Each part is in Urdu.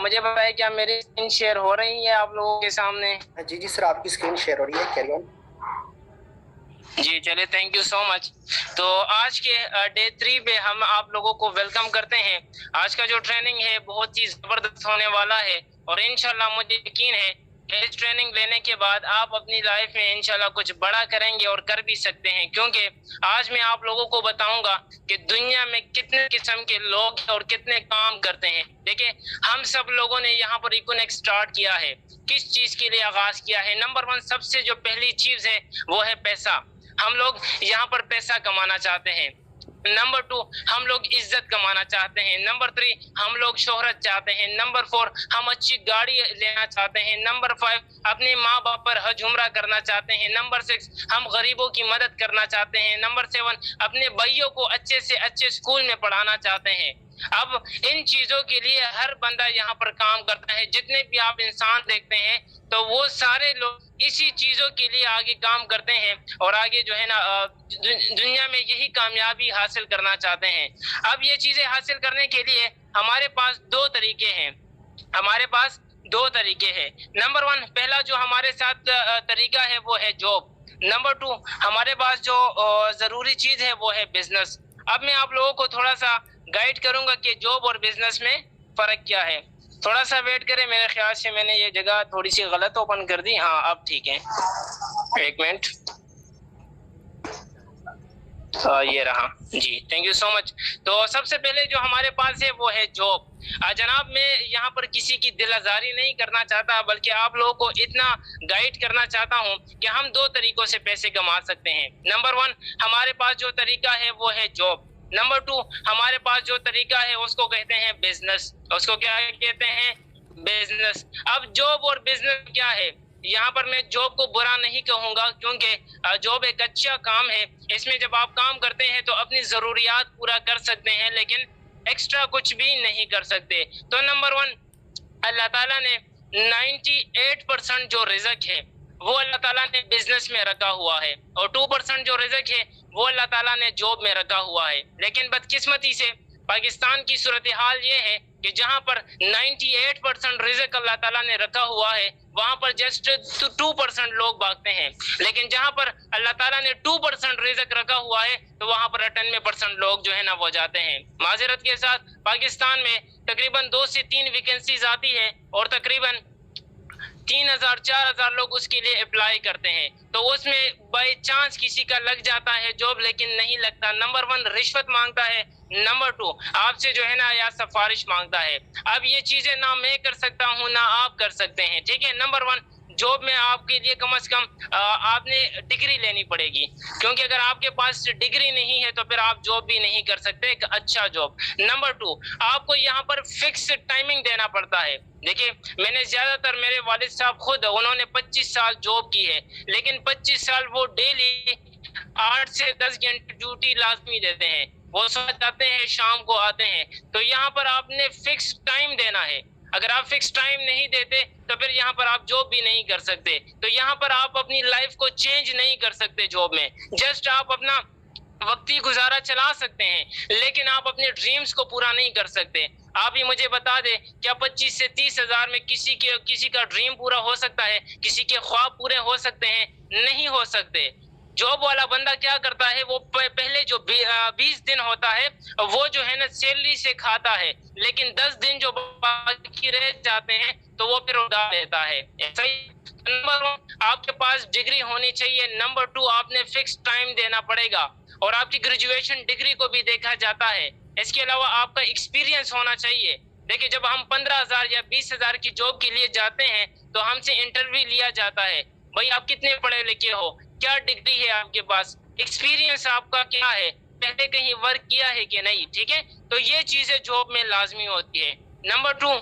مجھے بتائیں کیا میری اسکرین شیئر ہو رہی ہے آپ لوگوں کے سامنے؟ جی جی سر آپ کی اسکرین شیئر ہو رہی ہے, کیری آن. جی چلے, تھینک یو سو مچ. تو آج کے ڈے 3 پہ ہم آپ لوگوں کو ویلکم کرتے ہیں. آج کا جو ٹریننگ ہے بہت ہی زبردست ہونے والا ہے, اور انشاءاللہ مجھے یقین ہے کہ اس ٹریننگ لینے کے بعد آپ اپنی لائف میں انشاءاللہ کچھ بڑا کریں گے اور کر بھی سکتے ہیں, کیونکہ آج میں آپ لوگوں کو بتاؤں گا کہ دنیا میں کتنے قسم کے لوگ ہیں اور کتنے کام کرتے ہیں. دیکھیں ہم سب لوگوں نے یہاں پر ایکونیک سٹارٹ کیا ہے, کس چیز کے لیے آغاز کیا ہے؟ نمبر 1 سب سے جو پہلی چیز ہے وہ ہے پیسہ. ہم لوگ یہاں پر پیسہ کمانا چاہتے ہیں. نمبر 2 ہم لوگ عزت کمانا چاہتے ہیں. نمبر 3 ہم لوگ شہرت چاہتے ہیں. نمبر 4 ہم اچھی گاڑی لینا چاہتے ہیں. نمبر 5 اپنے ماں باپ پر حج عمرہ کرنا چاہتے ہیں. نمبر 6 ہم غریبوں کی مدد کرنا چاہتے ہیں. نمبر 7 اپنے بھائیوں کو اچھے سے اچھے اسکول میں پڑھانا چاہتے ہیں. اب ان چیزوں کے لیے ہر بندہ یہاں پر کام کرتا ہے. جتنے بھی آپ انسان دیکھتے ہیں تو وہ سارے لوگ اسی چیزوں کے لیے آگے کام کرتے ہیں, اور آگے جو ہے نا دنیا میں یہی کامیابی حاصل کرنا چاہتے ہیں. اب یہ چیزیں حاصل کرنے کے لیے ہمارے پاس دو طریقے ہیں. نمبر 1 پہلا جو ہمارے ساتھ طریقہ ہے وہ ہے جاب. نمبر 2 ہمارے پاس جو ضروری چیز ہے وہ ہے بزنس. اب میں آپ لوگوں کو تھوڑا سا گائیڈ کروں گا کہ جاب اور بزنس میں فرق کیا ہے. تھوڑا سا ویٹ کریں, میرے خیال سے میں نے یہ جگہ تھوڑی سی غلط اوپن کر دی. ہاں اب ٹھیک ہے, ایک منٹ. یہ رہا جی, تھینک یو سو مچ. تو سب سے پہلے جو ہمارے پاس ہے وہ ہے جاب. جناب میں یہاں پر کسی کی دل آزاری نہیں کرنا چاہتا, بلکہ آپ لوگوں کو اتنا گائیڈ کرنا چاہتا ہوں کہ ہم دو طریقوں سے پیسے کما سکتے ہیں. نمبر 1 ہمارے پاس جو طریقہ ہے وہ ہے جاب. نمبر 2 ہمارے پاس جو طریقہ ہے اس کو کہتے ہیں بزنس. اس کو کیا کہتے ہیں؟ بزنس. اب جاب اور بزنس کیا ہے؟ یہاں پر میں جاب کو برا نہیں کہوں گا, کیونکہ جاب ایک اچھا کام ہے. اس میں جب آپ کام کرتے ہیں تو اپنی ضروریات پورا کر سکتے ہیں, لیکن ایکسٹرا کچھ بھی نہیں کر سکتے. تو نمبر 1 اللہ تعالیٰ نے 98% جو رزق ہے وہ اللہ تعالیٰ نے بزنس میں رکھا ہوا ہے, اور 2% جو رزق ہے وہ اللہ تعالیٰ نے جاب میں رکھا ہوا ہے. لیکن بدقسمتی سے پاکستان کی صورتحال یہ ہے کہ جہاں پر 98% رزق اللہ تعالیٰ نے رکھا ہوا ہے وہاں پر جسٹ 2% لوگ بھاگتے ہیں. لیکن جہاں پر اللہ تعالیٰ نے 2% رزق رکھا ہوا ہے تو وہاں پر 98% لوگ جو ہے نا وہ جاتے ہیں. معذرت کے ساتھ پاکستان میں تقریباً 2 سے 3 ویکنسیز آتی ہے, اور تقریباً 3000-4000 لوگ اس کے لیے اپلائی کرتے ہیں. تو اس میں بائی چانس کسی کا لگ جاتا ہے جاب, لیکن نہیں لگتا. نمبر 1 رشوت مانگتا ہے. نمبر 2 آپ سے جو ہے نا یا سفارش مانگتا ہے. اب یہ چیزیں نہ میں کر سکتا ہوں نہ آپ کر سکتے ہیں, ٹھیک ہے. نمبر 1 جاب میں آپ کے لیے کم از کم آپ نے ڈگری لینی پڑے گی, کیونکہ اگر آپ کے پاس ڈگری نہیں ہے تو پھر آپ جاب بھی نہیں کر سکتے ایک اچھا جاب. نمبر 2 آپ کو یہاں پر فکس ٹائمنگ دینا پڑتا ہے. دیکھیں میں نے زیادہ تر میرے والد صاحب خود انہوں نے 25 سال جاب کی ہے, لیکن 25 سال وہ ڈیلی 8 سے 10 گھنٹے ڈیوٹی لازمی دیتے ہیں. وہ صبح جاتے ہیں شام کو آتے ہیں. تو یہاں پر آپ نے فکس ٹائم دینا ہے. اگر آپ فکس ٹائم نہیں دیتے تو پھر یہاں پر آپ جاب بھی نہیں کر سکتے. تو یہاں پر آپ اپنی لائف کو چینج نہیں کر سکتے جاب میں. جسٹ آپ اپنا وقتی گزارا چلا سکتے ہیں, لیکن آپ اپنے ڈریمز کو پورا نہیں کر سکتے. آپ ہی مجھے بتا دیں کیا 25 سے 30 ہزار میں کسی کا ڈریم پورا ہو سکتا ہے؟ کسی کے خواب پورے ہو سکتے ہیں؟ نہیں ہو سکتے. جاب والا بندہ کیا کرتا ہے, وہ پہلے جو 20 دن ہوتا ہے وہ جو ہے نا سیلری سے کھاتا ہے, لیکن 10 دن جو باقی رہ جاتے ہیں تو وہ پھر اڑا دیتا ہے. ایسا ہی نمبر 1 آپ کے پاس ڈگری ہونی چاہیے. نمبر 2 آپ نے فکس ٹائم دینا پڑے گا, اور آپ کی گریجویشن ڈگری کو بھی دیکھا جاتا ہے. اس کے علاوہ آپ کا ایکسپیرینس ہونا چاہیے. دیکھیں جب ہم 15,000 یا 20,000 کی جاب کے لیے جاتے ہیں تو ہم سے انٹرویو لیا جاتا ہے, بھائی آپ کتنے پڑھے لکھے ہو, کیا ڈگری ہے آپ کے پاس, ایکسپیرینس آپ کا کیا ہے, پہلے کہیں ورک کیا ہے کہ نہیں, ٹھیک ہے. تو یہ چیزیں جاب میں لازمی ہوتی ہے. نمبر 2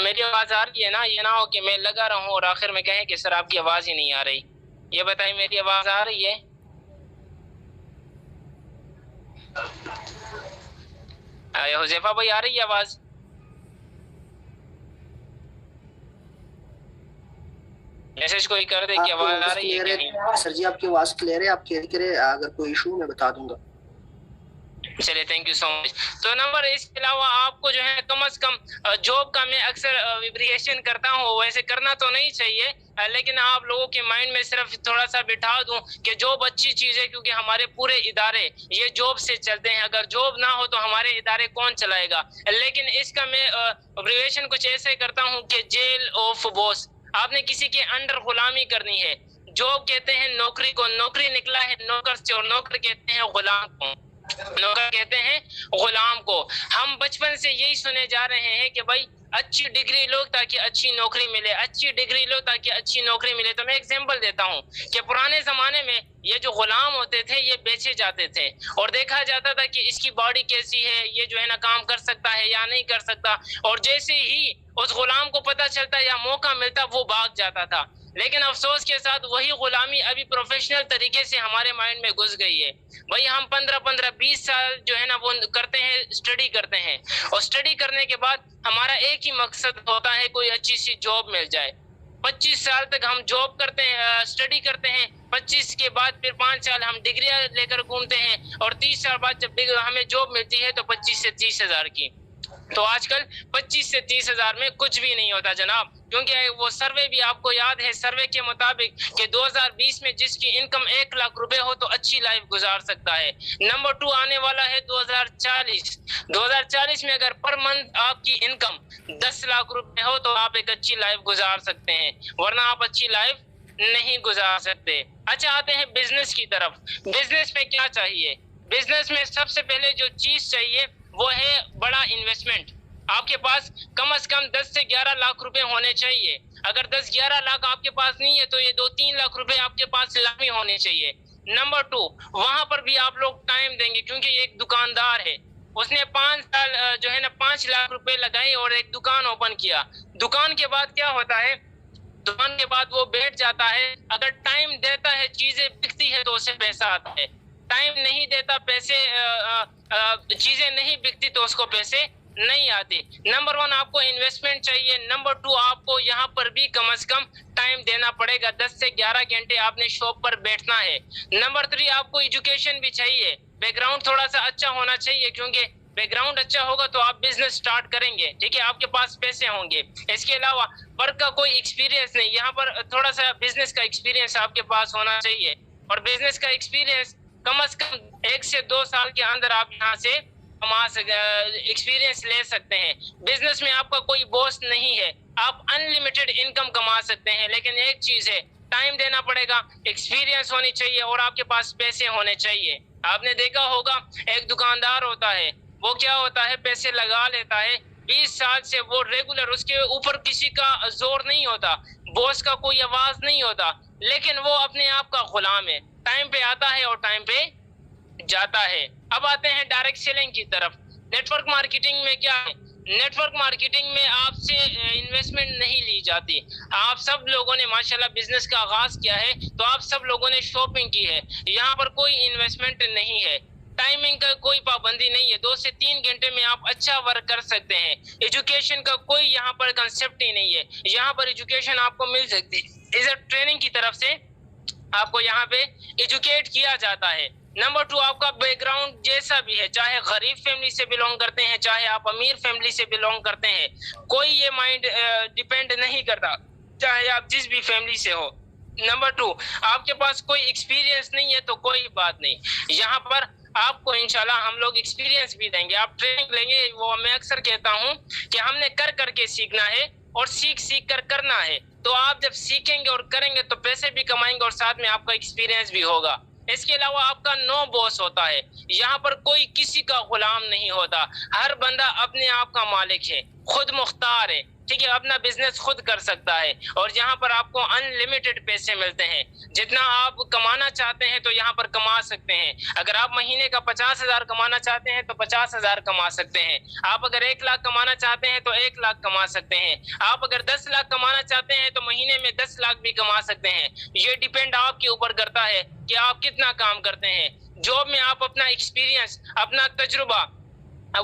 میری آواز آ رہی ہے نا؟ یہ نہ ہو کہ میں لگا رہا ہوں اور آخر میں کہیں کہ سر آپ کی آواز ہی نہیں آ رہی. یہ بتائیں میری آواز آ رہی ہے؟ حذیفہ بھائی آ رہی ہے آواز؟ میسج کوئی کر دے کہ آواز آ رہی ہے کہ نہیں. سر جی آپ کی آواز کلیئر ہے, آپ کلیئر کریں, اگر کوئی ایشو میں بتا دوں گا. چلیے تھینک یو سو مچ. تو نمبر اس کے علاوہ آپ کو جو ہے کم از کم جاب کا میں اکثر ویبریشن کرتا ہوں، ویسے کرنا تو نہیں چاہیے، لیکن آپ لوگوں کے مائنڈ میں صرف تھوڑا سا بٹھا دوں کہ جاب اچھی چیز ہے، کیونکہ ہمارے پورے ادارے یہ جاب سے چلتے ہیں. اگر جاب نہ ہو تو ہمارے ادارے کون چلائے گا؟ لیکن اس کا میں ویبریشن کچھ ایسے کرتا ہوں کہ جیل آف باس. آپ نے کسی کے انڈر غلامی کرنی ہے. جاب کہتے ہیں نوکری کو، نوکری نکلا ہے نوکر سے، اور نوکر کہتے ہیں غلام کو، نوکر کہتے ہیں غلام کو. ہم بچپن سے یہی سنے جا رہے ہیں کہ بھائی اچھی ڈگری لو تاکہ اچھی نوکری ملے، اچھی ڈگری لو تاکہ اچھی نوکری ملے. تو میں ایگزامپل دیتا ہوں کہ پرانے زمانے میں یہ جو غلام ہوتے تھے یہ بیچے جاتے تھے، اور دیکھا جاتا تھا کہ اس کی باڈی کیسی ہے، یہ جو ہے نا کام کر سکتا ہے یا نہیں کر سکتا، اور جیسے ہی اس غلام کو پتہ چلتا یا موقع ملتا وہ بھاگ جاتا تھا. لیکن افسوس کے ساتھ وہی غلامی ابھی پروفیشنل طریقے سے ہمارے مائنڈ میں گھس گئی ہے. بھائی ہم 15-20 سال جو ہے نا وہ کرتے ہیں، اسٹڈی کرتے ہیں، اور اسٹڈی کرنے کے بعد ہمارا ایک ہی مقصد ہوتا ہے کوئی اچھی سی جاب مل جائے. 25 سال تک ہم جاب کرتے ہیں، اسٹڈی کرتے ہیں، 25 کے بعد پھر 5 سال ہم ڈگریاں لے کر گھومتے ہیں، اور 30 سال بعد جب ہمیں جاب ملتی ہے تو 25 سے 30 ہزار کی. تو آج کل 25 سے 30 ہزار میں کچھ بھی نہیں ہوتا جناب، کیونکہ وہ سروے بھی آپ کو یاد ہے، سروے کے مطابق کہ 2020 میں جس کی انکم 1 لاکھ روپے ہو تو اچھی لائف گزار سکتا ہے. نمبر 2 آنے والا ہے 2040. 2040 میں اگر پر منتھ آپ کی انکم 10 لاکھ روپے ہو تو آپ ایک اچھی لائف گزار سکتے ہیں، ورنہ آپ اچھی لائف نہیں گزار سکتے. اچھا آتے ہیں بزنس کی طرف. بزنس میں کیا چاہیے؟ بزنس میں سب سے پہلے جو چیز چاہیے وہ ہے بڑا انویسٹمنٹ. آپ کے پاس کم از کم 10 سے 11 لاکھ روپے ہونے چاہیے. اگر 10-11 لاکھ آپ کے پاس نہیں ہے تو یہ 2-3 لاکھ روپے آپ کے پاس لازمی ہونے چاہیے. نمبر 2 وہاں پر بھی آپ لوگ ٹائم دیں گے، کیونکہ یہ ایک دکاندار ہے، اس نے 5 سال جو ہے نا 5 لاکھ روپے لگائے اور ایک دکان اوپن کیا. دکان کے بعد کیا ہوتا ہے؟ دکان کے بعد وہ بیٹھ جاتا ہے. اگر ٹائم دیتا ہے چیزیں بکتی ہے تو اسے پیسہ آتا ہے، ٹائم نہیں دیتا پیسے چیزیں نہیں بکتی تو اس کو پیسے نہیں آتے. نمبر 1 آپ کو انویسٹمنٹ چاہیے. نمبر 2 آپ کو یہاں پر بھی کم از کم ٹائم دینا پڑے گا، 10 سے 11 گھنٹے آپ نے شاپ پر بیٹھنا ہے. نمبر 3 آپ کو ایجوکیشن بھی چاہیے. بیک گراؤنڈ تھوڑا سا اچھا ہونا چاہیے، کیونکہ بیک گراؤنڈ اچھا ہوگا تو آپ بزنس سٹارٹ کریں گے، ٹھیک ہے، آپ کے پاس پیسے ہوں گے. اس کے علاوہ ورک کا کوئی ایکسپیرینس نہیں، یہاں پر تھوڑا سا بزنس کا ایکسپیرینس آپ کے پاس ہونا چاہیے، اور بزنس کا ایکسپیرینس کم از کم 1 سے 2 سال کے اندر آپ یہاں سے ایکسپیرینس لے سکتے ہیں. بزنس میں آپ کا کوئی باس نہیں ہے، آپ انلمیٹڈ انکم کما سکتے ہیں، لیکن ایک چیز ہے ٹائم دینا پڑے گا، ایکسپیرینس ہونی چاہیے، اور آپ کے پاس پیسے ہونے چاہیے. آپ نے دیکھا ہوگا ایک دکاندار ہوتا ہے، وہ کیا ہوتا ہے پیسے لگا لیتا ہے 20 سال سے، وہ ریگولر، اس کے اوپر کسی کا زور نہیں ہوتا، باس کا کوئی آواز نہیں ہوتا، لیکن وہ اپنے آپ کا غلام ہے، ٹائم پہ آتا ہے اور ٹائم پہ جاتا ہے. اب آتے ہیں ڈائریکٹ سیلنگ کی طرف. نیٹ ورک مارکیٹنگ میں کیا ہے؟ نیٹ ورک مارکیٹنگ میں آپ سے انویسٹمنٹ نہیں لی جاتی. آپ سب لوگوں نے ماشاءاللہ بزنس کا آغاز کیا ہے تو آپ سب لوگوں نے شاپنگ کی ہے، یہاں پر کوئی انویسٹمنٹ نہیں ہے. ٹائمنگ کا کوئی پابندی نہیں ہے، 2 سے 3 گھنٹے میں آپ اچھا ورک کر سکتے ہیں. ایجوکیشن کا کوئی یہاں پر کنسیپٹ ہی نہیں ہے، یہاں پر ایجوکیشن آپ کو مل سکتی ہے، اس ٹریننگ کی طرف سے آپ کو یہاں پہ ایجوکیٹ کیا جاتا ہے. نمبر 2 آپ کا بیک گراؤنڈ جیسا بھی ہے، چاہے غریب فیملی سے بلونگ کرتے ہیں، چاہے آپ امیر فیملی سے بلونگ کرتے ہیں، کوئی یہ مائنڈ ڈیپینڈ نہیں کرتا، چاہے آپ جس بھی فیملی سے ہو. نمبر 2 آپ کے پاس کوئی ایکسپیرینس نہیں ہے تو کوئی بات نہیں، یہاں پر آپ کو انشاءاللہ ہم لوگ ایکسپیرینس بھی دیں گے، آپ ٹریننگ لیں گے. وہ میں اکثر کہتا ہوں کہ ہم نے کر کے سیکھنا ہے اور سیکھ کر کرنا ہے. تو آپ جب سیکھیں گے اور کریں گے تو پیسے بھی کمائیں گے اور ساتھ میں آپ کا ایکسپیرینس بھی ہوگا. اس کے علاوہ آپ کا نو باس ہوتا ہے، یہاں پر کوئی کسی کا غلام نہیں ہوتا، ہر بندہ اپنے آپ کا مالک ہے، خود مختار ہے، ٹھیک ہے، اپنا بزنس خود کر سکتا ہے. اور یہاں پر آپ کو انلمیٹڈ پیسے ملتے ہیں، جتنا آپ کمانا چاہتے ہیں تو یہاں پر کما سکتے ہیں. اگر آپ مہینے کا 50,000 کمانا چاہتے ہیں تو 50,000 کما سکتے ہیں. آپ اگر 1 لاکھ کمانا چاہتے ہیں تو 1 لاکھ کما سکتے ہیں. آپ اگر 10 لاکھ کمانا چاہتے ہیں تو مہینے میں 10 لاکھ بھی کما سکتے ہیں. یہ ڈیپینڈ آپ کے اوپر کرتا ہے کہ آپ کتنا کام کرتے ہیں. جاب میں آپ اپنا ایکسپیرینس، اپنا تجربہ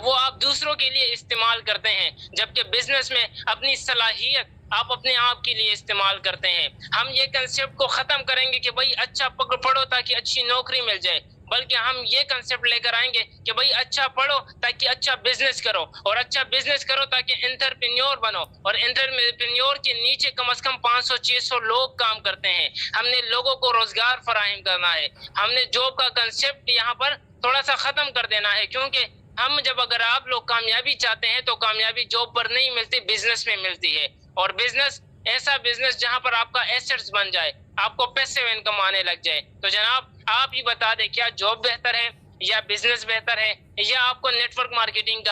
وہ آپ دوسروں کے لیے استعمال کرتے ہیں، جبکہ بزنس میں اپنی صلاحیت آپ اپنے آپ کے لیے استعمال کرتے ہیں. ہم یہ کنسیپٹ کو ختم کریں گے کہ بھائی اچھا پڑھو تاکہ اچھی نوکری مل جائے. بلکہ ہم یہ کنسپٹ لے کر آئیں گے کہ بھائی اچھا پڑھو تاکہ اچھا بزنس کرو، اور اچھا بزنس کرو تاکہ انٹرپرینیور بنو، اور انٹرپرینیور کے نیچے کم از کم 500-600 لوگ کام کرتے ہیں۔ ہم نے لوگوں کو روزگار فراہم کرنا ہے، ہم نے جاب کا کنسپٹ یہاں پر تھوڑا سا ختم کر دینا ہے، کیونکہ ہم جب اگر آپ لوگ کامیابی چاہتے ہیں تو کامیابی جاب پر نہیں ملتی، بزنس میں ملتی ہے، اور بزنس ایسا بزنس جہاں پر آپ کا ایسٹس بن جائے، آپ کو پیسیو انکم آنے لگ جائے۔ تو جناب آپ ہی بتا دیں کیا جاب بہتر ہے یا بزنس بہتر ہے، یا آپ کو نیٹ ورک مارکیٹنگ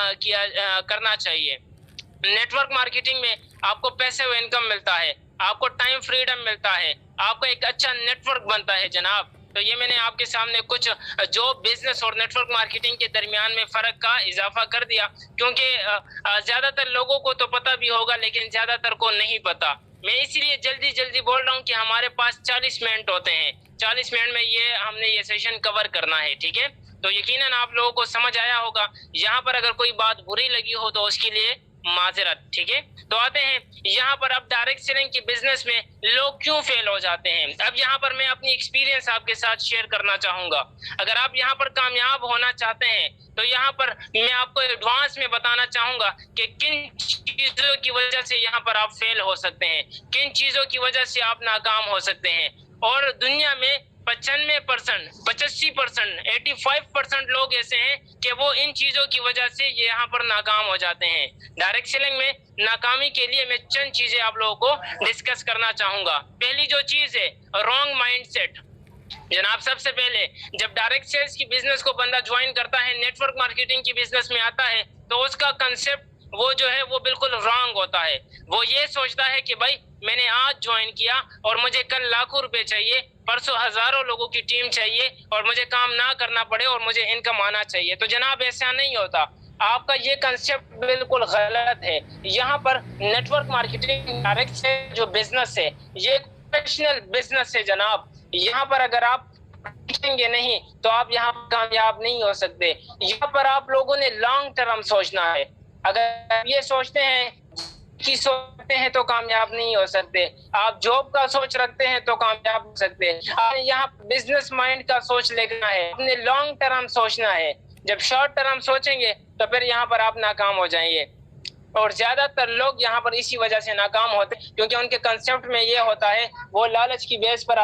کرنا چاہیے؟ نیٹ ورک مارکیٹنگ میں آپ کو پیسیو انکم ملتا ہے، آپ کو ٹائم فریڈم ملتا ہے، آپ کو ایک اچھا نیٹ ورک بنتا ہے جناب۔ تو یہ میں نے آپ کے سامنے کچھ جو بزنس اور نیٹ ورک مارکیٹنگ کے درمیان میں فرق کا اضافہ کر دیا، کیونکہ زیادہ تر لوگوں کو تو پتہ بھی ہوگا لیکن زیادہ تر کو نہیں پتہ۔ میں اسی لیے جلدی بول رہا ہوں کہ ہمارے پاس 40 منٹ ہوتے ہیں، 40 منٹ میں ہم نے یہ سیشن کور کرنا ہے، ٹھیک ہے؟ تو یقیناً آپ لوگوں کو سمجھ آیا ہوگا۔ یہاں پر اگر کوئی بات بری لگی ہو تو اس کے لیے معذرت، ٹھیک ہے؟ تو آتے ہیں یہاں پر اب ڈائریکٹ سیلنگ کے بزنس میں لوگ کیوں فیل ہو جاتے ہیں۔ اب یہاں پر میں اپنی ایکسپیرینس آپ کے ساتھ شیئر کرنا چاہوں گا۔ اگر آپ یہاں پر کامیاب ہونا چاہتے ہیں تو یہاں پر میں آپ کو ایڈوانس میں بتانا چاہوں گا کہ کن چیزوں کی وجہ سے یہاں پر آپ فیل ہو سکتے ہیں، کن چیزوں کی وجہ سے آپ ناکام ہو سکتے ہیں۔ اور دنیا میں 95%، 85%، 85% لوگ ایسے ہیں کہ وہ ان چیزوں کی وجہ سے یہاں پر ناکام ہو جاتے ہیں۔ ڈائریکٹ سیلنگ میں ناکامی کے لیے میں چند چیزیں آپ لوگوں کو ڈسکس کرنا چاہوں گا۔ پہلی جو چیز ہے رانگ مائنڈ سیٹ۔ جناب سب سے پہلے جب ڈائریکٹ سیلز کی بزنس کو بندہ جوائن کرتا ہے، نیٹ ورک مارکیٹنگ کی بزنس میں آتا ہے، تو اس کا کنسپٹ وہ جو ہے وہ بالکل رانگ ہوتا ہے۔ وہ یہ سوچتا ہے کہ بھائی میں نے آج جوائن کیا اور مجھے کل لاکھوں روپے چاہیے، پرسوں ہزاروں لوگوں کی ٹیم چاہیے، اور مجھے کام نہ کرنا پڑے اور مجھے انکم آنا چاہیے۔ تو جناب ایسا نہیں ہوتا، آپ کا یہ کنسپٹ بالکل غلط ہے۔ یہاں پر نیٹ ورک مارکیٹنگ ڈائریکٹ سے جو بزنس ہے یہ پروفیشنل بزنس ہے جناب۔ یہاں پر اگر آپ سیکھیں گے نہیں تو آپ یہاں پر کامیاب نہیں ہو سکتے۔ یہاں پر آپ لوگوں نے لانگ ٹرم سوچنا ہے۔ اگر آپ یہ سوچتے ہیں تو کامیاب نہیں ہو سکتے۔ آپ جاب کا سوچ رکھتے ہیں تو کامیاب ہو سکتے ہیں۔ آپ نے یہاں بزنس مائنڈ کا سوچ لینا ہے، آپ نے لانگ ٹرم سوچنا ہے۔ جب شارٹ ٹرم سوچیں گے تو پھر یہاں پر آپ ناکام ہو جائیں گے، اور زیادہ تر لوگ یہاں پر اسی وجہ سے ناکام ہوتے ہیں کیونکہ ان کے کنسپٹ میں یہ ہوتا ہے، وہ لالچ کی بیس پر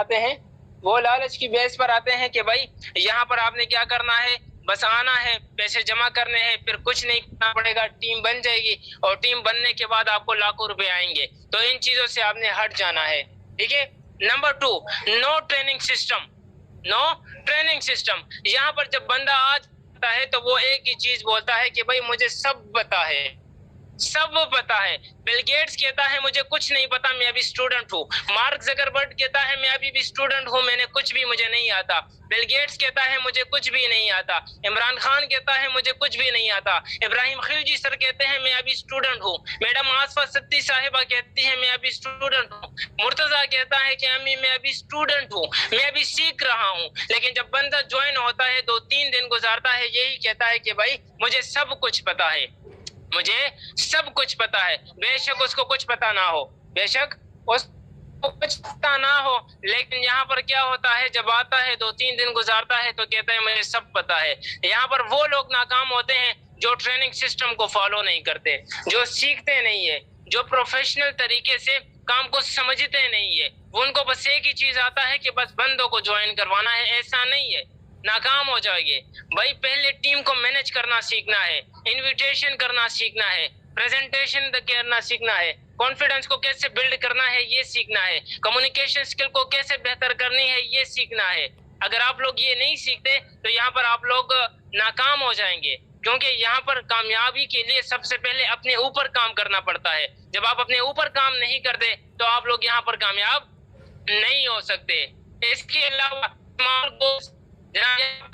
آتے ہیں کہ بھائی یہاں پر آپ نے کیا کرنا ہے، بس آنا ہے، پیسے جمع کرنے ہیں، پھر کچھ نہیں کرنا پڑے گا، ٹیم بن جائے گی، اور ٹیم بننے کے بعد آپ کو لاکھوں روپے آئیں گے۔ تو ان چیزوں سے آپ نے ہٹ جانا ہے، ٹھیک ہے؟ Number 2، no training system. یہاں پر جب بندہ آتا ہے تو وہ ایک ہی چیز بولتا ہے کہ بھائی مجھے سب پتا ہے۔ بل گیٹس کہتا ہے مجھے کچھ نہیں پتا، میں ابھی اسٹوڈنٹ ہوں۔ مارک زکربرگ کہتا ہے میں ابھی بھی اسٹوڈنٹ ہوں، میں نے کچھ بھی مجھے نہیں آتا۔ بل گیٹس کہتا ہے مجھے کچھ بھی نہیں آتا۔ عمران خان کہتا ہے مجھے کچھ بھی نہیں آتا۔ ابراہیم خلجی سر کہتے ہیں میں ابھی اسٹوڈنٹ ہوں۔ میڈم آصفہ ستی صاحبہ کہتی ہے میں ابھی اسٹوڈنٹ ہوں۔ مرتضیٰ کہتا ہے کہ امی میں ابھی اسٹوڈنٹ ہوں، میں ابھی سیکھ رہا ہوں۔ لیکن جب بندہ جوائن ہوتا ہے 2-3 دن گزارتا ہے، یہی کہتا ہے کہ بھائی مجھے سب کچھ پتا ہے، مجھے سب کچھ پتا ہے۔ بے شک اس کو کچھ پتا نہ ہو، لیکن یہاں پر کیا ہوتا ہے، جب آتا ہے 2-3 دن گزارتا ہے تو کہتا ہے مجھے سب پتا ہے۔ یہاں پر وہ لوگ ناکام ہوتے ہیں جو ٹریننگ سسٹم کو فالو نہیں کرتے، جو سیکھتے نہیں ہے، جو پروفیشنل طریقے سے کام کو سمجھتے نہیں ہے۔ ان کو بس ایک ہی چیز آتا ہے کہ بس بندوں کو جوائن کروانا ہے۔ ایسا نہیں ہے، ناکام ہو جائے گے۔ بھائی پہلے ٹیم کو مینج کرنا سیکھنا ہے، انویٹیشن کرنا سیکھنا ہے، پریزنٹیشن کرنا سیکھنا ہے، کانفیڈنس کو کیسے بلڈ کرنا ہے یہ سیکھنا ہے، کمیونیکیشن اسکل کو کیسے بہتر کرنی ہے یہ سیکھنا ہے۔ اگر آپ لوگ یہ نہیں سیکھتے تو یہاں پر آپ لوگ ناکام ہو جائیں گے، کیونکہ یہاں پر کامیابی کے لیے سب سے پہلے اپنے اوپر کام کرنا پڑتا ہے۔ جب آپ اپنے اوپر کام نہیں کرتے تو آپ لوگ یہاں پر کامیاب نہیں ہو سکتے۔ اس کے علاوہ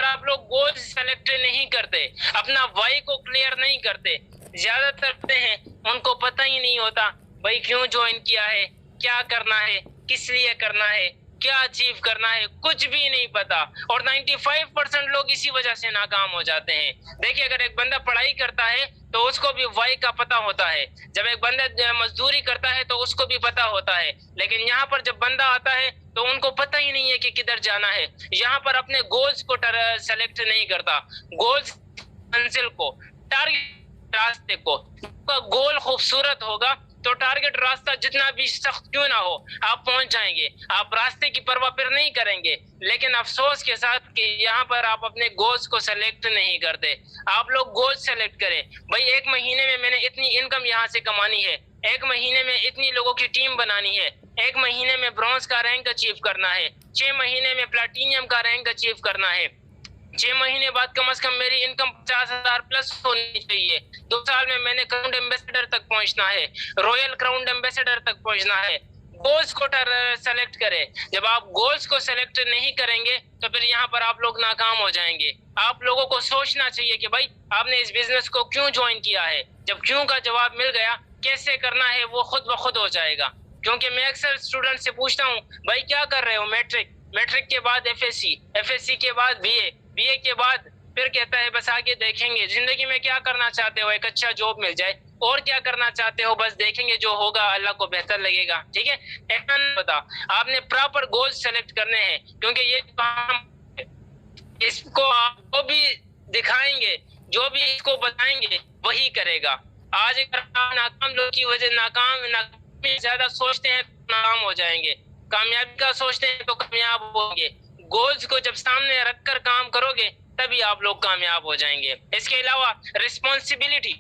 آپ لوگ گولز سلیکٹ نہیں کرتے، اپنا وائی کو کلیئر نہیں کرتے۔ زیادہ تر ہیں ان کو پتہ ہی نہیں ہوتا بھائی کیوں جوائن کیا ہے، کیا کرنا ہے، کس لیے کرنا ہے، کیا اچیو کرنا ہے، کچھ بھی نہیں پتا۔ اور 95% لوگ اسی وجہ سے ناکام ہو جاتے ہیں۔ دیکھیں اگر ایک بندہ پڑھائی کرتا ہے تو اس کو بھی وائی کا پتہ ہوتا ہے، جب ایک بندہ مزدوری کرتا ہے تو اس کو بھی پتہ ہوتا ہے، لیکن یہاں پر جب بندہ آتا ہے تو ان کو پتہ ہی نہیں ہے کہ کدھر جانا ہے. یہاں پر اپنے گولز کو سلیکٹ نہیں کرتا, گولز منزل کو, ٹارگیٹ راستے کو. گول خوبصورت ہوگا تو ٹارگیٹ راستہ جتنا بھی سخت کیوں نہ ہو آپ پہنچ جائیں گے. آپ راستے کی پرواہ پھر نہیں کریں گے. لیکن افسوس کے ساتھ کہ یہاں پر آپ اپنے گولز کو سلیکٹ نہیں کرتے. آپ لوگ گولز سلیکٹ کریں. بھائی ایک مہینے میں نے اتنی انکم یہاں سے کمانی ہے, ایک مہینے میں اتنی لوگوں کی ٹیم بنانی ہے, ایک مہینے میں برونز کا رینک اچیو کرنا ہے, 6 مہینے میں پلاٹینیم کا رینک اچیو کرنا ہے, 6 مہینے بعد کم از کم میری انکم 50,000 پلس ہونی چاہیے, 2 سال میں نے کراؤن ایمبیسڈر تک پہنچنا ہے, رائل کراؤن ایمبیسڈر تک پہنچنا ہے. گولز کو سلیکٹ کرے. جب آپ گولز کو سلیکٹ نہیں کریں گے تو پھر یہاں پر آپ لوگ ناکام ہو جائیں گے. آپ لوگوں کو سوچنا چاہیے کہ بھائی آپ نے اس بزنس کو کیوں جوائن کیا ہے. جب کیوں کا جواب مل گیا, کیسے کرنا ہے وہ خود بخود ہو جائے گا. کیونکہ میں اکثر اسٹوڈنٹ سے پوچھتا ہوں بھائی کیا کر رہے ہو, میٹرک کے بعد ایف ایس سی کے بعد بی اے کے بعد پھر کہتا ہے بس آگے دیکھیں گے. زندگی میں کیا کرنا چاہتے ہو, ایک اچھا جاب مل جائے, اور کیا کرنا چاہتے ہو, بس دیکھیں گے جو ہوگا اللہ کو بہتر لگے گا. ٹھیک ہے, ایسا نہیں پتا. آپ نے پراپر گول سلیکٹ کرنے ہیں, کیونکہ یہ کام اس کو آپ کو بھی دکھائیں گے, جو بھی اس کو بتائیں گے وہی کرے گا. آج اگر آپ ناکام لوگ کی وجہ ناکامی زیادہ سوچتے ہیں تو ناکام ہو جائیں گے, کامیابی کا سوچتے ہیں تو کامیاب ہوں گے. گولز کو جب سامنے رکھ کر کام کرو گے تبھی آپ لوگ کامیاب ہو جائیں گے. اس کے علاوہ رسپانسبلٹی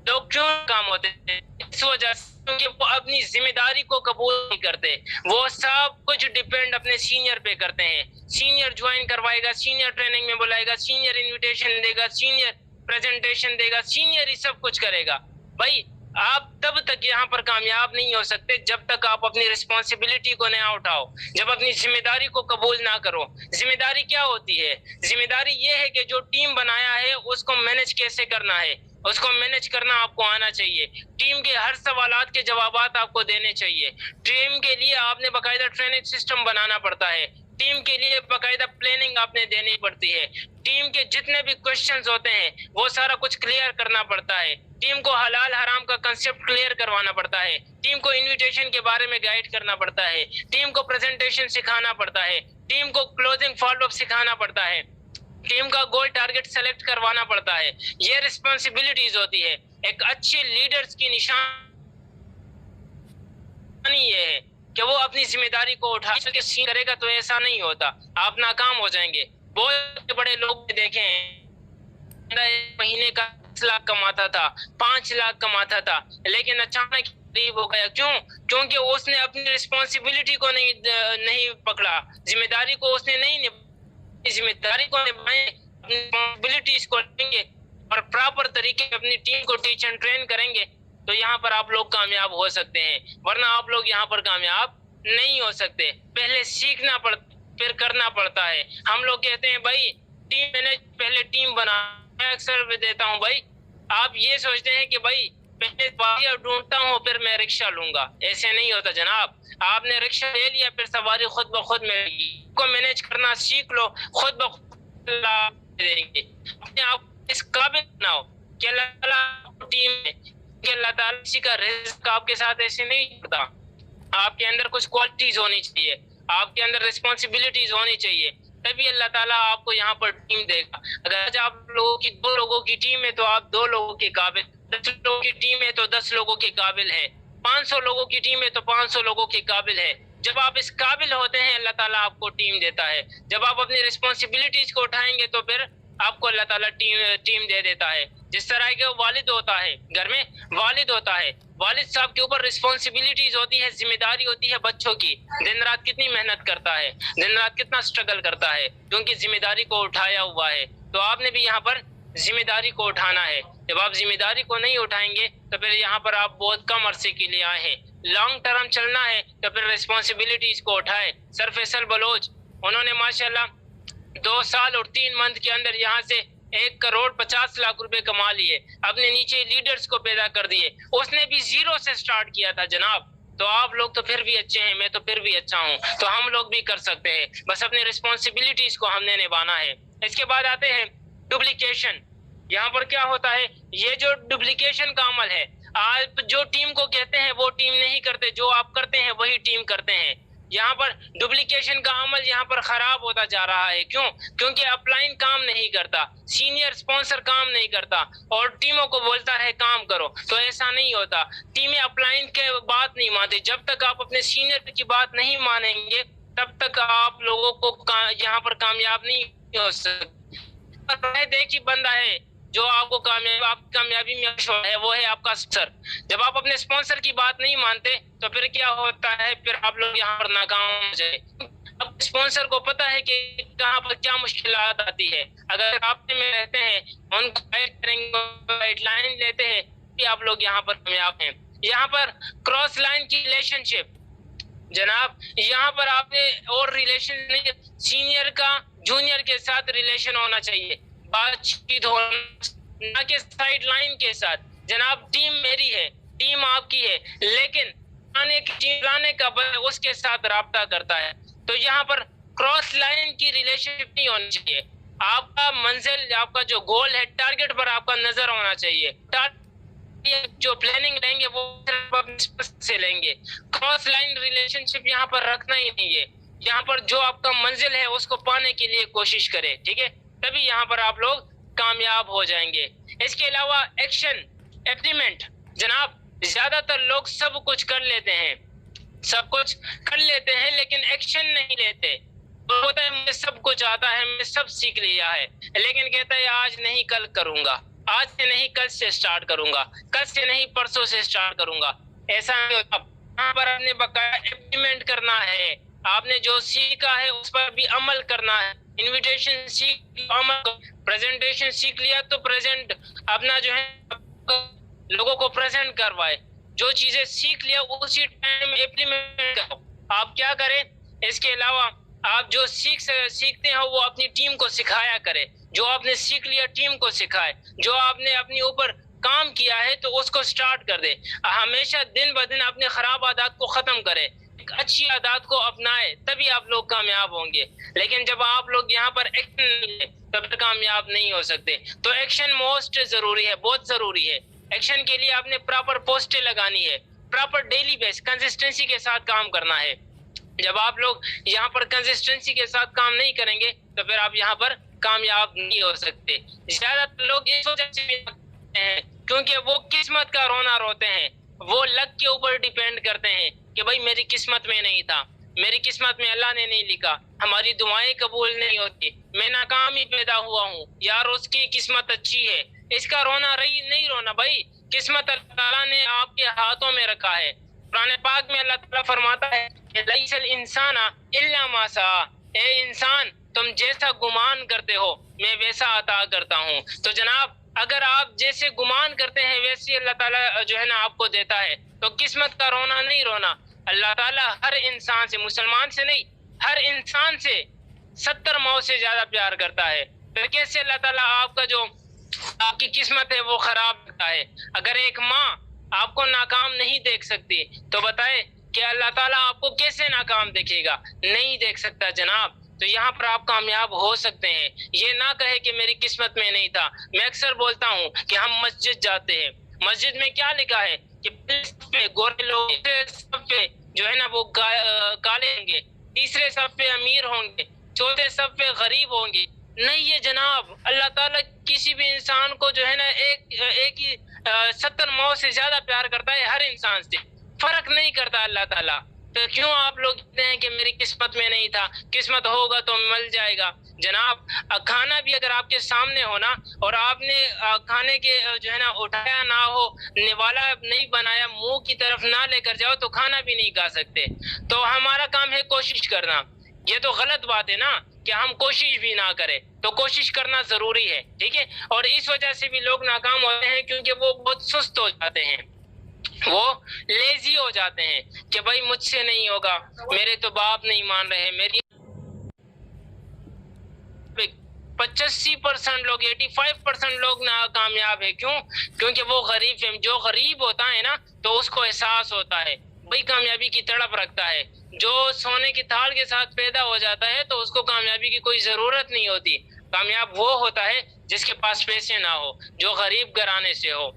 لوگ کیوں کام ہوتے ہیں, اس وجہ سے کیونکہ وہ اپنی ذمہ داری کو قبول نہیں کرتے. وہ سب کچھ ڈیپینڈ اپنے سینئر پہ کرتے ہیں. سینئر جوائن کروائے گا, سینئر ٹریننگ میں بلائے گا, سینئر انویٹیشن دے گا, سینئر پریزنٹیشن دے گا, سینئر ہی سب کچھ کرے گا. بھائی آپ تب تک یہاں پر کامیاب نہیں ہو سکتے جب تک آپ اپنی رسپانسبلٹی کو نہ اٹھاؤ, جب اپنی ذمہ داری کو قبول نہ کرو. ذمہ داری کیا ہوتی ہے؟ ذمہ داری یہ ہے کہ جو ٹیم بنایا ہے اس کو مینج کیسے کرنا ہے, اس کو مینج کرنا آپ کو آنا چاہیے. ٹیم کے ہر سوالات کے جوابات آپ کو دینے چاہیے. ٹیم کے لیے آپ نے باقاعدہ ٹریننگ سسٹم بنانا پڑتا ہے. ٹیم کے لیے باقاعدہ پلاننگ آپ نے دینی پڑتی ہے. ٹیم کے جتنے بھی کوشچنز ہوتے ہیں وہ سارا کچھ کلیئر کرنا پڑتا ہے. ٹیم کو حلال حرام کا کنسپٹ کلیئر کروانا پڑتا ہے. ٹیم کو انویٹیشن کے بارے میں گائیڈ کرنا پڑتا ہے. ٹیم کو پریزنٹیشن سکھانا پڑتا ہے. ٹیم کو کلوزنگ فالو اپ سکھانا پڑتا ہے. ٹیم کا گول ٹارگٹ سلیکٹ کروانا پڑتا ہے. یہ رسپانسبلٹیز ہوتی ہے. ایک اچھے لیڈرز کی نشانی یہ ہے کہ وہ اپنی ذمہ داری کو اٹھا کے سین کرے گا, تو ایسا نہیں ہوتا, آپ ناکام ہو جائیں گے. بہت بڑے لوگ دیکھے ہیں, مہینے کا 10 لاکھ کماتا تھا, 5 لاکھ کماتا تھا, لیکن اچانک غریب ہو گیا. کیوں؟ کیونکہ اس نے اپنی رسپانسبلٹی کو نہیں پکڑا, ذمہ داری کو اس نے نہیں ذمہ داری کو نبھائیں, اپنی رسپانسبلٹیز کو لیں گے اور پراپر طریقے سے اپنی ٹیم کو ٹیچ اینڈ ٹرین کریں گے تو یہاں پر آپ لوگ کامیاب ہو سکتے ہیں, ورنہ آپ لوگ یہاں پر کامیاب نہیں ہو سکتے. پہلے سیکھنا پڑتا پھر کرنا پڑتا ہے. ہم لوگ کہتے ہیں بھائی ٹیم مینج, پہلے ٹیم بنا. میں اکثر دیتا ہوں بھائی آپ یہ سوچتے ہیں کہ بھائی پہلے سواری ڈھونڈتا ہوں پھر میں رکشہ لوں گا. ایسے نہیں ہوتا جناب. آپ نے رکشہ لے لیا پھر سواری خود بخود ملے گی. کو مینج کرنا سیکھ لو, خود بخود دیں گے. اپنے آپ اس قابل بناؤ کہ اللہ تعالیٰ ٹیم میں, کہ اللہ تعالیٰ کسی کا رزق آپ کے ساتھ ایسے نہیں کرتا. آپ کے اندر کچھ کوالٹیز ہونی چاہیے, آپ کے اندر رسپانسبلٹیز ہونی چاہیے, تبھی اللہ تعالیٰ آپ کو یہاں پر ٹیم دے گا. اگر آج آپ لوگوں کی 2 لوگوں کی ٹیم ہے تو آپ 2 لوگوں کے قابل, 10 لوگوں کی ٹیم ہے تو 10 لوگوں کے قابل ہے, 500 لوگوں کی ٹیم ہے تو 500 لوگوں کے قابل ہے. جب آپ اس قابل ہوتے ہیں اللہ تعالیٰ آپ کو ٹیم دیتا ہے. جب آپ اپنی رسپانسبلٹیز کو اٹھائیں گے تو پھر آپ کو اللہ تعالیٰ ٹیم دے دیتا ہے. جس طرح کے والد ہوتا ہے, گھر میں والد ہوتا ہے, والد صاحب کے اوپر رسپانسبلٹیز ہوتی ہے, ذمہ داری ہوتی ہے بچوں کی. دن رات کتنی محنت کرتا ہے, دن رات کتنا سٹرگل کرتا ہے, کیونکہ ذمہ داری کو اٹھایا ہوا ہے. تو آپ نے بھی یہاں پر ذمہ داری کو اٹھانا ہے. جب آپ ذمہ داری کو نہیں اٹھائیں گے تو پھر یہاں پر آپ بہت کم عرصے کے لیے آئے ہیں. لانگ ٹرم چلنا ہے تو پھر رسپانسبلٹیز کو اٹھائے. سر فیصل بلوچ انہوں نے ماشاءاللہ 2 سال اور 3 منتھ کے اندر یہاں سے 1,50,00,000 روپے کما لیے, اپنے نیچے لیڈرز کو پیدا کر دیے. اس نے بھی 0 سے سٹارٹ کیا تھا جناب. تو آپ لوگ تو پھر بھی اچھے ہیں, میں تو پھر بھی اچھا ہوں, تو ہم لوگ بھی کر سکتے ہیں, بس اپنی رسپانسبلٹیز کو ہم نے نبھانا ہے. اس کے بعد آتے ہیں ڈپلیکیشن. یہاں پر کیا ہوتا ہے, یہ جو ڈپلیکیشن کا عمل ہے, آپ جو ٹیم کو کہتے ہیں وہ ٹیم نہیں کرتے سے جو آپ کرتے ہیں وہی ٹیم کرتے ہیں. یہاں پر ڈپلیکیشن کا عمل یہاں پر خراب ہوتا جا رہا ہے. کیوں؟ کیونکہ اپ لائن کام نہیں کرتا, سینئر اسپانسر کام نہیں کرتا اور ٹیموں کو بولتا ہے کام کرو. تو ایسا نہیں ہوتا, ٹیمیں اپ لائن کے بات نہیں مانتے. جب تک آپ اپنے سینئر کی بات نہیں مانیں گے تب تک آپ لوگوں کو یہاں پر کامیاب نہیں ہو سکتے. ایک ہی بندہ ہے جو آپ کو کامیابی میں ہے, وہ ہے آپ کا اسپانسر. جب آپ اپنے اسپانسر کی بات نہیں مانتے تو پھر کیا ہوتا ہے, پھر آپ لوگ یہاں پر ناکام ہو جائے. اب اسپانسر کو پتا ہے کہ کہاں پر کیا مشکلات آتی ہے. اگر رابطے میں رہتے ہیں, ان کو گائیڈ لائن لیتے ہیں, آپ لوگ یہاں پر کامیاب ہیں. یہاں پر کراس لائن کی ریلیشن شپ جناب, یہاں پر آپ نے اور ریلیشن نہیں, سینئر کا جونیئر کے ساتھ ریلیشن ہونا چاہیے, بات چیت ہونا, نہ کہ سائڈ لائن کے ساتھ. جناب ٹیم میری ہے, ٹیم آپ کی ہے, لیکن لانے کا اس کے ساتھ رابطہ کرتا ہے. تو یہاں پر کراس لائن کی ریلیشن شپ نہیں ہونی چاہیے. آپ کا منزل, آپ کا جو گول ہے, ٹارگٹ پر آپ کا نظر ہونا چاہیے. جو پلاننگ لیں گے وہ سے لیں گے. کراس لائن ریلیشن شپ یہاں پر رکھنا ہی نہیں ہے. یہاں پر جو آپ کا منزل ہے اس کو پانے کے لیے کوشش کرے, ٹھیک ہے, تبھی یہاں پر آپ لوگ کامیاب ہو جائیں گے. اس کے علاوہ ایکشن امپلیمنٹ, جناب زیادہ تر لوگ سب کچھ کر لیتے ہیں, لیکن ایکشن نہیں لیتے. ہوتا ہے مجھے سب کچھ آتا ہے, میں سب سیکھ لیا ہے, لیکن کہتا ہے آج نہیں کل کروں گا, آج سے نہیں کل سے سٹارٹ کروں گا, کل سے نہیں پرسوں سے سٹارٹ کروں گا. ایسا نہیں ہوتا. یہاں پر آپ نے باقاعدہ امپلیمنٹ کرنا ہے. آپ نے جو سیکھا ہے اس پر بھی عمل کرنا ہے. انویٹیشن سیکھ, عمل, پریزنٹیشن سیکھ لیا تو پریزنٹ اپنا جو ہے لوگوں کو پریزنٹ کروائے. جو چیزیں سیکھ لیا اسی ٹائم امپلیمنٹ کرو. آپ کیا کریں, اس کے علاوہ آپ جو سیکھتے ہیں وہ اپنی ٹیم کو سکھایا کرے. جو آپ نے سیکھ لیا ٹیم کو سکھائے. جو آپ نے اپنی اوپر کام کیا ہے تو اس کو سٹارٹ کر دے. ہمیشہ دن بدن اپنے خراب عادات کو ختم کرے, ایک اچھی عادات کو اپنائے, تبھی آپ لوگ کامیاب ہوں گے. لیکن جب آپ لوگ یہاں پر ایکشن نہیں لیں تب کامیاب نہیں ہو سکتے. تو ایکشن موسٹ ضروری ہے, بہت ضروری ہے. ایکشن کے لیے آپ نے پراپر پوسٹیں لگانی ہے, پراپر ڈیلی بیس کنسسٹنسی کے ساتھ کام کرنا ہے. جب آپ لوگ یہاں پر کنسسٹنسی کے ساتھ کام نہیں کریں گے تو پھر آپ یہاں پر کامیاب نہیں ہو سکتے. زیادہ تر لوگ اس وجہ سے ہیں کیونکہ وہ قسمت کا رونا روتے ہیں, وہ لک کے اوپر ڈیپینڈ کرتے ہیں کہ بھائی میری قسمت میں نہیں تھا, میری قسمت میں اللہ نے نہیں لکھا, ہماری دعائیں قبول نہیں ہوتی, میں ناکام ہی پیدا ہوا ہوں, یار اس کی قسمت اچھی ہے. اس کا رونا نہیں رونا بھائی, قسمت اللہ تعالیٰ نے آپ کے ہاتھوں میں رکھا ہے. قرآن پاک میں اللہ تعالیٰ فرماتا ہے کہ لیس الانسان الا ما سعی, اے انسان تم جیسا گمان کرتے ہو میں ویسا عطا کرتا ہوں. تو جناب اگر آپ جیسے گمان کرتے ہیں ویسے اللہ تعالیٰ جو ہے نا آپ کو دیتا ہے. تو قسمت کا رونا نہیں رونا. اللہ تعالیٰ ہر انسان سے, مسلمان سے نہیں, ہر انسان سے 70 ماؤں سے زیادہ پیار کرتا ہے. پھر کیسے اللہ تعالیٰ آپ کا جو آپ کی قسمت ہے وہ خراب کرتا ہے. اگر ایک ماں آپ کو ناکام نہیں دیکھ سکتی تو بتائے کہ اللہ تعالیٰ آپ کو کیسے ناکام دیکھے گا, نہیں دیکھ سکتا جناب. تو یہاں پر آپ کامیاب ہو سکتے ہیں. یہ نہ کہے کہ میری قسمت میں نہیں تھا. میں اکثر بولتا ہوں کہ ہم مسجد جاتے ہیں, مسجد میں کیا لکھا ہے کہ پہ گورے لوگ, صف پہ جو ہے نا وہ کالے ہوں گے, تیسرے صف پہ امیر ہوں گے, چوتھے صف پہ غریب ہوں گے. نہیں ہے جناب, اللہ تعالیٰ کسی بھی انسان کو جو ہے نا ایک ہی 70 ماؤں سے زیادہ پیار کرتا ہے, ہر انسان سے فرق نہیں کرتا اللہ تعالیٰ. تو کیوں آپ لوگ کہتے ہیں کہ میری قسمت میں نہیں تھا, قسمت ہوگا تو مل جائے گا. جناب کھانا بھی اگر آپ کے سامنے ہونا اور آپ نے کھانے کے جو ہے نا اٹھایا نہ ہو, نوالا نہیں بنایا, منہ کی طرف نہ لے کر جاؤ تو کھانا بھی نہیں کھا سکتے. تو ہمارا کام ہے کوشش کرنا. یہ تو غلط بات ہے نا کہ ہم کوشش بھی نہ کریں. تو کوشش کرنا ضروری ہے, ٹھیک ہے. اور اس وجہ سے بھی لوگ ناکام ہوتے ہیں کیونکہ وہ بہت سست ہو جاتے ہیں, وہ لیزی ہو جاتے ہیں کہ بھائی مجھ سے نہیں ہوگا, میرے تو باپ نہیں مان رہے. میری 85% لوگ 85% لوگ ناکامیاب ہے. کیوں؟ کیونکہ وہ غریب ہے. جو غریب ہوتا ہے نا تو اس کو احساس ہوتا ہے, بھائی کامیابی کی تڑپ رکھتا ہے. جو سونے کی تھال کے ساتھ پیدا ہو جاتا ہے تو اس کو کامیابی کی کوئی ضرورت نہیں ہوتی. کامیاب وہ ہوتا ہے جس کے پاس پیسے نہ ہو, جو غریب گھرانے سے ہو.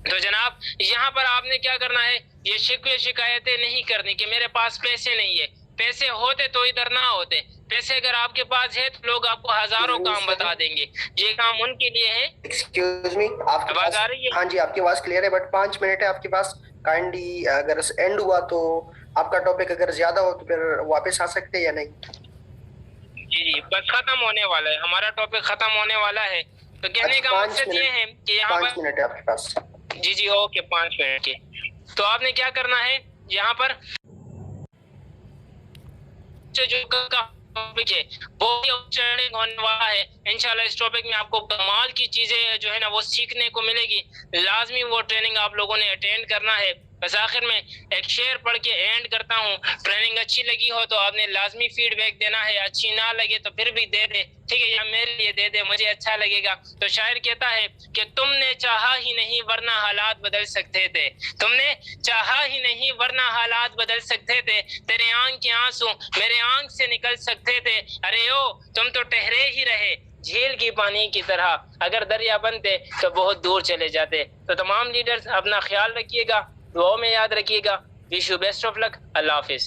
تو جناب یہاں پر آپ نے کیا کرنا ہے، یہ شکوے شکایتیں نہیں کرنی کہ میرے پاس پیسے نہیں ہے، پیسے ہوتے تو ادھر نہ ہوتے، پیسے اگر آپ کے پاس ہے تو لوگ آپ کو ہزاروں کام بتا دیں گے، یہ کام ان کے لیے ہے۔ ایکسکیوز می، آپ کے آواز پاس، آ رہی ہے؟ ہاں جی آپ کی آواز کلیئر ہے، بٹ 5 منٹ ہے آپ کے پاس، کائنڈلی اگر اینڈ ہوا تو آپ کا ٹاپک اگر زیادہ ہو تو پھر واپس آ سکتے ہیں یا نہیں؟ جی بس ختم ہونے والا ہے، ہمارا ٹاپک ختم ہونے والا ہے، تو کہنے کا مقصد یہ ہے کہ یہاں 5 منٹ ہے آپ کے پاس۔ جی اوکے 5 منٹ کے، تو آپ نے کیا کرنا ہے یہاں پر جو ٹاپک ہے وہ ٹریننگ ہونے والا ہے انشاءاللہ۔ اس ٹاپک میں آپ کو کمال کی چیزیں جو ہے نا وہ سیکھنے کو ملے گی، لازمی وہ ٹریننگ آپ لوگوں نے اٹینڈ کرنا ہے۔ بس آخر میں ایک شعر پڑھ کے اینڈ کرتا ہوں، ٹریننگ اچھی لگی ہو تو آپ نے لازمی فیڈ بیک دینا ہے، اچھی نہ لگے تو پھر بھی دے دے، ٹھیک ہے، یا میرے لیے دے دے، مجھے اچھا لگے گا۔ تو شاعر کہتا ہے کہ تم نے چاہا ہی نہیں ورنہ حالات بدل سکتے تھے، تم نے چاہا ہی نہیں ورنہ حالات بدل سکتے تھے، تیرے آنکھ کے آنسو میرے آنکھ سے نکل سکتے تھے، ارے او تم تو ٹھہرے ہی رہے جھیل کی پانی کی طرح، اگر دریا بنتے تو بہت دور چلے جاتے۔ تو تمام لیڈرز اپنا خیال رکھیے گا، دعاؤں میں یاد رکھیے گا۔ وش یو بیسٹ آف لک۔ اللہ حافظ۔